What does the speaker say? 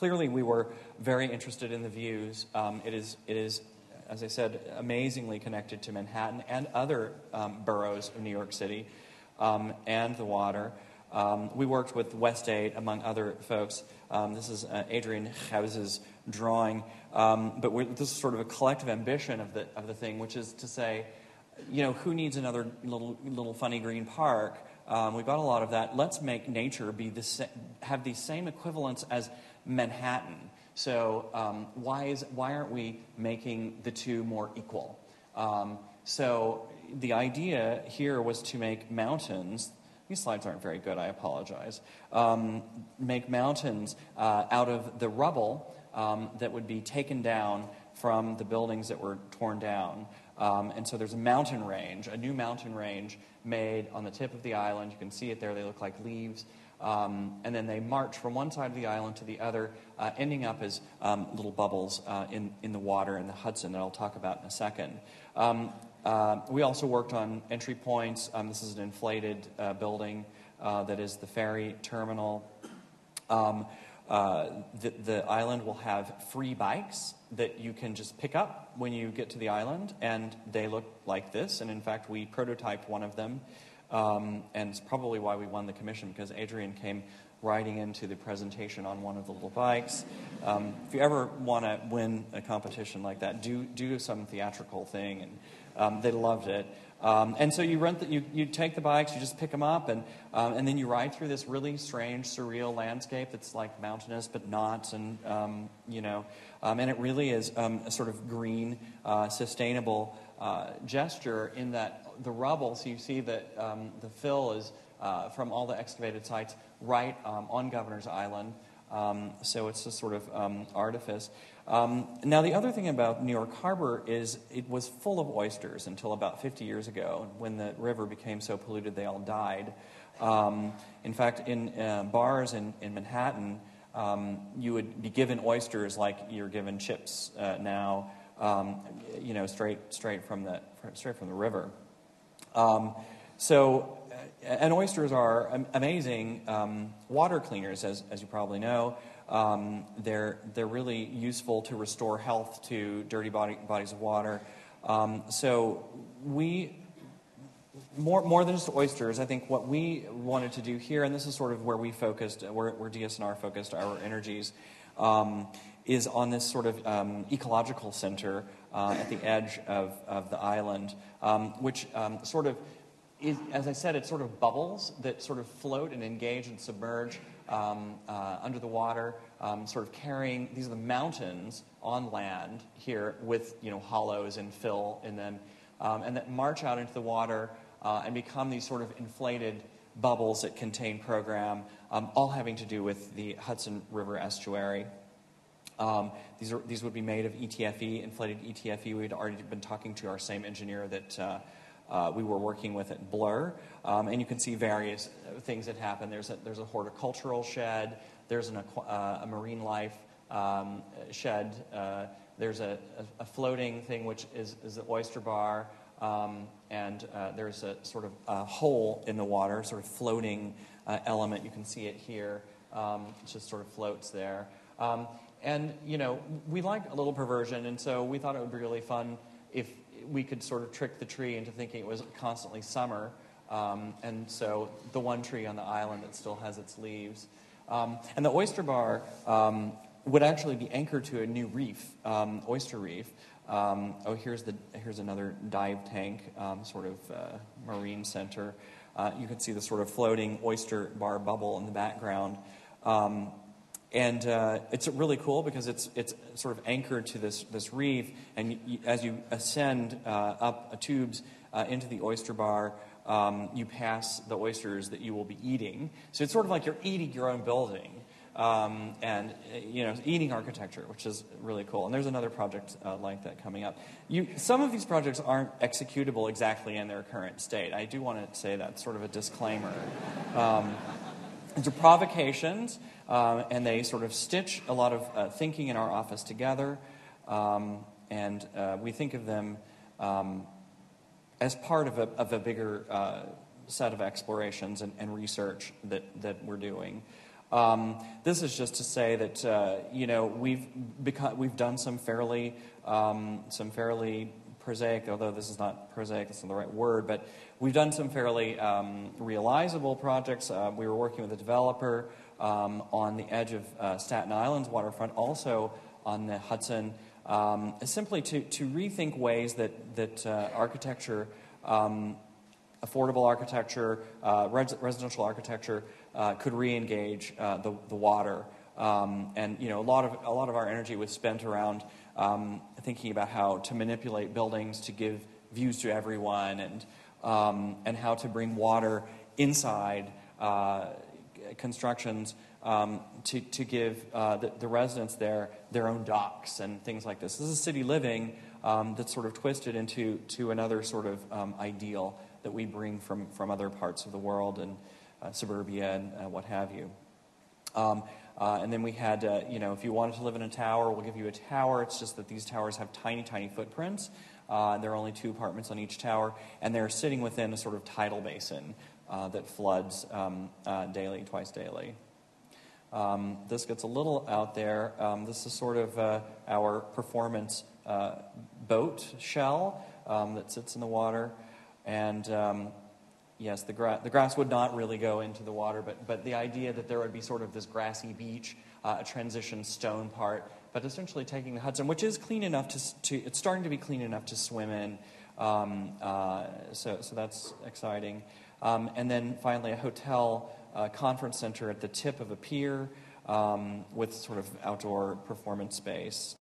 clearly we were very interested in the views. It is, as I said, amazingly connected to Manhattan and other boroughs of New York City and the water. We worked with West 8, among other folks. This is Adrian House's drawing. But this is sort of a collective ambition of the thing, which is to say, who needs another little funny green park? We've got a lot of that. Let's make nature have the same equivalence as Manhattan. So why aren't we making the two more equal? So the idea here was to make mountains. These slides aren't very good, I apologize. Make mountains out of the rubble that would be taken down from the buildings that were torn down. And so there's a mountain range, a new mountain range made on the tip of the island. You can see it there. They look like leaves. And then they march from one side of the island to the other, ending up as little bubbles in the water in the Hudson that I'll talk about in a second. We also worked on entry points. This is an inflated building that is the ferry terminal. The island will have free bikes that you can just pick up when you get to the island, and they look like this. And in fact, we prototyped one of them, and it's probably why we won the commission, because Adrian came riding into the presentation on one of the little bikes. If you ever want to win a competition like that, do some theatrical thing, and they loved it. And so you take the bikes, you just pick them up, and then you ride through this really strange, surreal landscape that's like mountainous but not, and and it really is a sort of green, sustainable gesture in that the rubble. So you see that the fill is from all the excavated sites right on Governor's Island. So it's a sort of artifice. Now, the other thing about New York Harbor is it was full of oysters until about 50 years ago. When the river became so polluted, they all died. In fact, in bars in Manhattan, you would be given oysters like you're given chips now, straight from the river. And oysters are amazing water cleaners, as you probably know. They're really useful to restore health to dirty bodies of water. So we, more than just oysters, I think what we wanted to do here, and this is sort of where we focused, where DSNR focused our energies, is on this sort of ecological center at the edge of the island, which sort of is, as I said, it's sort of bubbles that sort of float and engage and submerge under the water, sort of carrying, these are the mountains on land here with, hollows and fill in them, and that march out into the water and become these sort of inflated bubbles that contain program, all having to do with the Hudson River estuary. These would be made of ETFE, inflated ETFE. We'd already been talking to our same engineer that we were working with at Blur, and you can see various things that happen. There's a horticultural shed. There's a marine life shed. There's a floating thing, which is the oyster bar, and there's a sort of a hole in the water, sort of floating element. You can see it here. It just sort of floats there. And, we like a little perversion, and so we thought it would be really fun if we could sort of trick the tree into thinking it was constantly summer, and so the one tree on the island that still has its leaves. And the oyster bar would actually be anchored to a new reef, oyster reef. Here's another dive tank, sort of marine center. You can see the sort of floating oyster bar bubble in the background. And it's really cool because it's sort of anchored to this reef, and as you ascend up tubes into the oyster bar, you pass the oysters that you will be eating. So it's sort of like you're eating your own building, and eating architecture, which is really cool. And there's another project like that coming up. Some of these projects aren't executable exactly in their current state. I do want to say that, sort of a disclaimer. These are provocations, and they sort of stitch a lot of thinking in our office together, and we think of them as part of a bigger set of explorations and research that we're doing. This is just to say that we've done some fairly prosaic, although this is not prosaic, that's not the right word, but we've done some fairly realizable projects. We were working with a developer on the edge of Staten Island's waterfront, also on the Hudson, simply to rethink ways that architecture, affordable architecture, residential architecture could re-engage the water. And a lot of our energy was spent around thinking about how to manipulate buildings to give views to everyone, and how to bring water inside constructions to give the residents there their own docks and things like this. This is city living that's sort of twisted into another sort of ideal that we bring from other parts of the world and suburbia and what have you. And then we had, if you wanted to live in a tower, we'll give you a tower. It's just that these towers have tiny, tiny footprints. There are only 2 apartments on each tower, and they're sitting within a sort of tidal basin that floods daily, twice daily. This gets a little out there. This is sort of our performance boat shell that sits in the water. And yes, the grass would not really go into the water, but the idea that there would be sort of this grassy beach, a transition stone part, but essentially taking the Hudson, which is clean enough to it's starting to be clean enough to swim in, so that's exciting. And then finally a hotel conference center at the tip of a pier with sort of outdoor performance space.